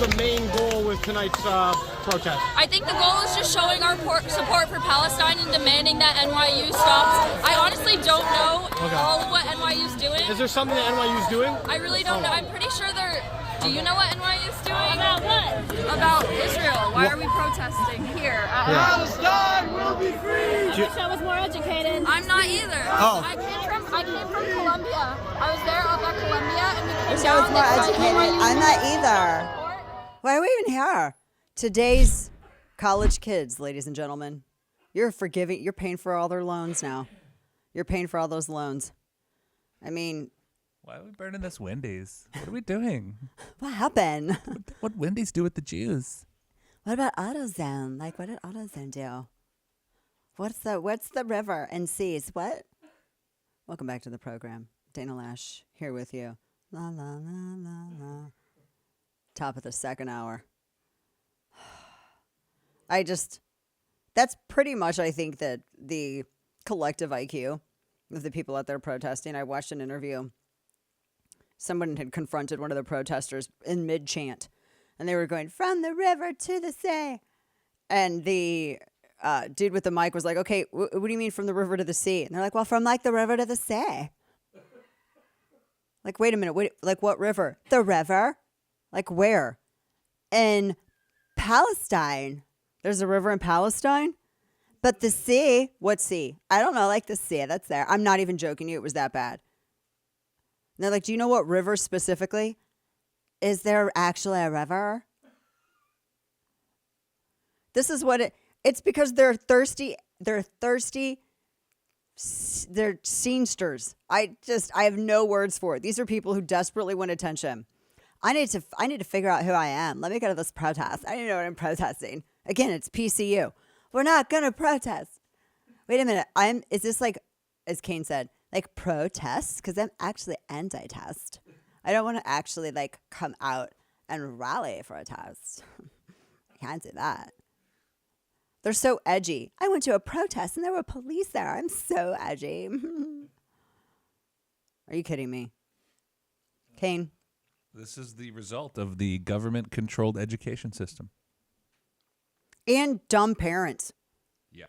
the main goal with tonight's protest? I think the goal is just showing our support for Palestine and demanding that NYU stops. I honestly don't know all of what NYU's doing. Is there something that NYU's doing? I really don't know. I'm pretty sure they're... Do you know what NYU's doing? About what? About Israel. Why are we protesting here? Palestine will be free! I wish I was more educated. I'm not either. Oh. I came from Columbia. I was there up at Columbia and we came Wish I was more educated. I'm not either. Why are we even here? Today's college kids, ladies and gentlemen. You're paying for all their loans now. You're paying for all those loans. I mean... Why are we burning this Wendy's? What are we doing? What happened? What Wendy's do with the Jews? What about AutoZone? Like, what did AutoZone do? What's the river and seas? What? Welcome back to the program. Dana Lash here with you. La, la, la, la, la. Top of the second hour. That's pretty much, I think, that the collective IQ of the people out there protesting. I watched an interview. Someone had confronted one of the protesters in mid-chant, and they were going, from the river to the sea. And the dude with the mic was like, okay, what do you mean from the river to the sea? And they're like, well, from like the river to the sea. Like, wait a minute, like what river? The river? Like where? In Palestine. There's a river in Palestine? But the sea, what sea? I don't know, like the sea that's there. I'm not even joking you, it was that bad. And they're like, do you know what river specifically? Is there actually a river? This is what it's because they're thirsty. They're thirsty. They're scenesters. I have no words for it. These are people who desperately want attention. I need to figure out who I am. Let me go to this protest. I need to know what I'm protesting. Again, it's PCU. We're not going to protest. Wait a minute. Is this like, as Kane said, like protest? Because I'm actually anti-test. I don't want to actually like come out and rally for a test. I can't do that. They're so edgy. I went to a protest and there were police there. I'm so edgy. Are you kidding me? Kane? This is the result of the government-controlled education system. And dumb parents. Yeah.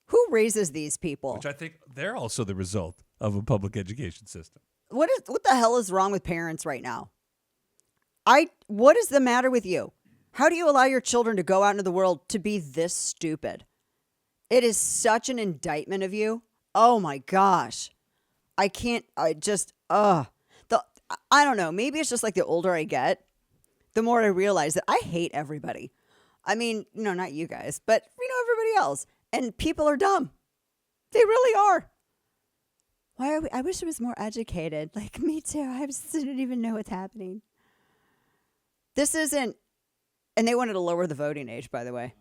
Who raises these people? Which I think they're also the result of a public education system. What the hell is wrong with parents right now? What is the matter with you? How do you allow your children to go out into the world to be this stupid? It is such an indictment of you. Oh my gosh. I don't know. Maybe it's just like the older I get, the more I realize that I hate everybody. I mean, not you guys, but everybody else. And people are dumb. They really are. Why are we? I wish I was more educated. Like, me too. I just didn't even know what's happening. This isn't, and they wanted to lower the voting age, by the way.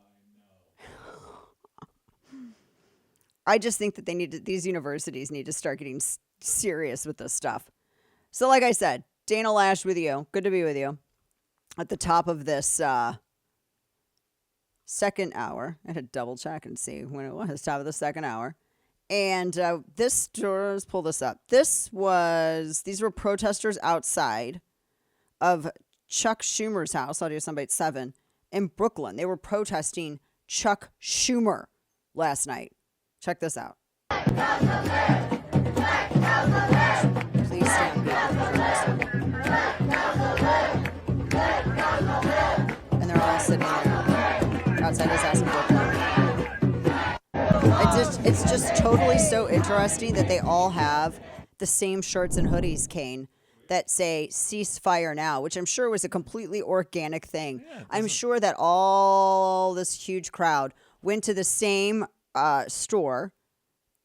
I just think that these universities need to start getting serious with this stuff. So like I said, Dana Lash with you. Good to be with you. At the top of this second hour. I had to double check and see when it was. Top of the second hour. And let's pull this up. These were protesters outside of Chuck Schumer's house, audio soundbite 7, in Brooklyn. They were protesting Chuck Schumer last night. Check this out. Please stand up. And they're all sitting there outside his house in Brooklyn. It's just totally so interesting that they all have the same shirts and hoodies, Kane, that say ceasefire now, which I'm sure was a completely organic thing. Yeah, I'm sure that all this huge crowd went to the same store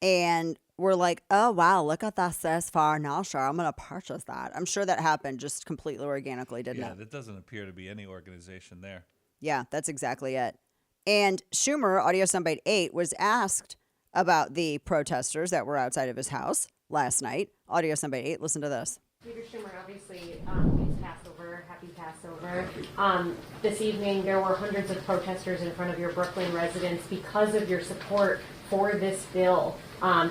and were like, oh, wow, look at that ceasefire now, sure, I'm going to purchase that. I'm sure that happened just completely organically, didn't it? Yeah, that doesn't appear to be any organization there. Yeah, that's exactly it. And Schumer, audio soundbite 8, was asked about the protesters that were outside of his house last night. Audio soundbite 8, listen to this. Leader Schumer, obviously, it's Passover. Happy Passover. This evening, there were hundreds of protesters in front of your Brooklyn residence because of your support for this bill,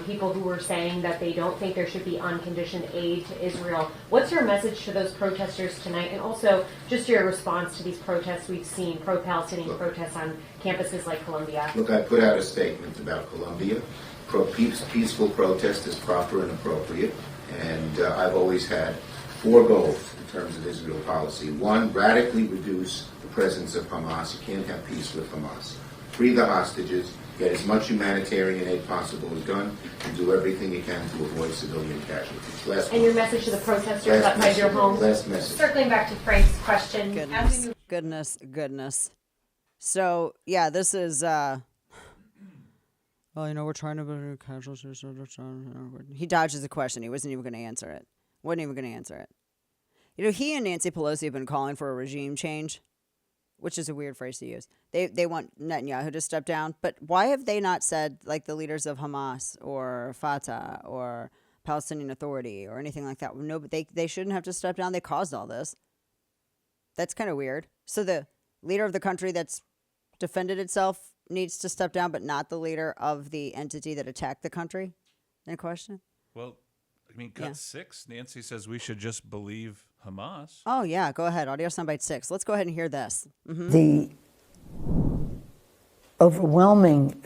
people who were saying that they don't think there should be unconditioned aid to Israel. What's your message to those protesters tonight? And also just your response to these protests we've seen, pro-Palestinian protests on campuses like Columbia. Look, I put out a statement about Columbia. Peaceful protest is proper and appropriate. And I've always had 4 goals in terms of Israel policy. 1, radically reduce the presence of Hamas. You can't have peace with Hamas. Free the hostages, get as much humanitarian aid possible as done, and do everything you can to avoid civilian casualties. And your message to the protesters outside your home? Last message. Circling back to Frank's question. Goodness. So, yeah, this is, well, we're trying to be casualties. He dodges the question. He wasn't even going to answer it. He and Nancy Pelosi have been calling for a regime change, which is a weird phrase to use. They want Netanyahu to step down, but why have they not said, like, the leaders of Hamas or Fatah or Palestinian Authority or anything like that? No, but they shouldn't have to step down. They caused all this. That's kind of weird. So the leader of the country that's defended itself needs to step down, but not the leader of the entity that attacked the country in question? Well, I mean, cut 6, Nancy says we should just believe Hamas. Oh, yeah. Go ahead. Audio soundbite 6. Let's go ahead and hear this. Mm-hmm. The overwhelming,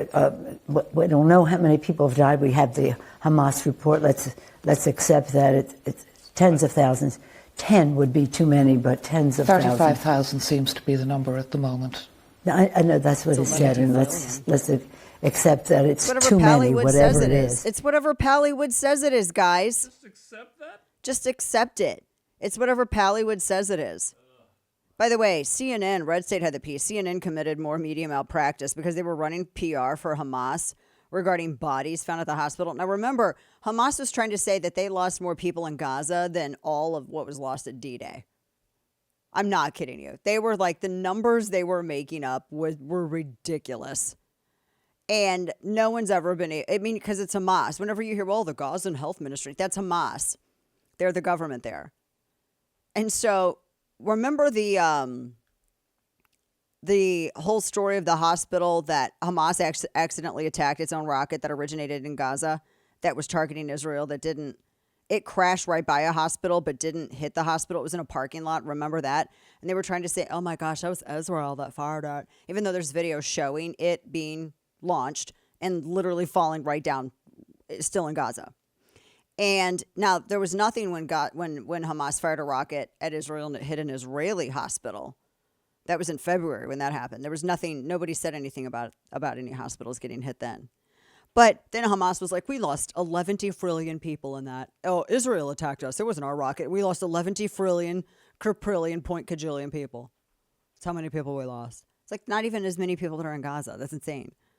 we don't know how many people have died. We have the Hamas report. Let's accept that it's tens of thousands. 10 would be too many, but tens of thousands. 35,000 seems to be the number at the moment. I know that's what it said, and let's accept that it's too many, whatever it is. It's whatever Pallywood says it is, guys. Just accept that? Just accept it. It's whatever Pallywood says it is. By the way, CNN, Red State had the piece. CNN committed more media malpractice because they were running PR for Hamas regarding bodies found at the hospital. Now, remember, Hamas was trying to say that they lost more people in Gaza than all of what was lost at D-Day. I'm not kidding you. They were like, the numbers they were making up were ridiculous. And no one's ever been, because it's Hamas. Whenever you hear, well, the Gazan Health Ministry, that's Hamas. They're the government there. And so remember the whole story of the hospital that Hamas accidentally attacked its own rocket that originated in Gaza that was targeting Israel it crashed right by a hospital but didn't hit the hospital. It was in a parking lot. Remember that? And they were trying to say, oh my gosh, that was Israel that fired it. Even though there's video showing it being launched and literally falling right down, still in Gaza. And now there was nothing when Hamas fired a rocket at Israel and it hit an Israeli hospital. That was in February when that happened. There was nothing, nobody said anything about any hospitals getting hit then. But then Hamas was like, we lost 11 trillion people in that. Oh, Israel attacked us. It wasn't our rocket. We lost 11 trillion, point cajillion people. That's how many people we lost. It's like not even as many people that are in Gaza. That's insane.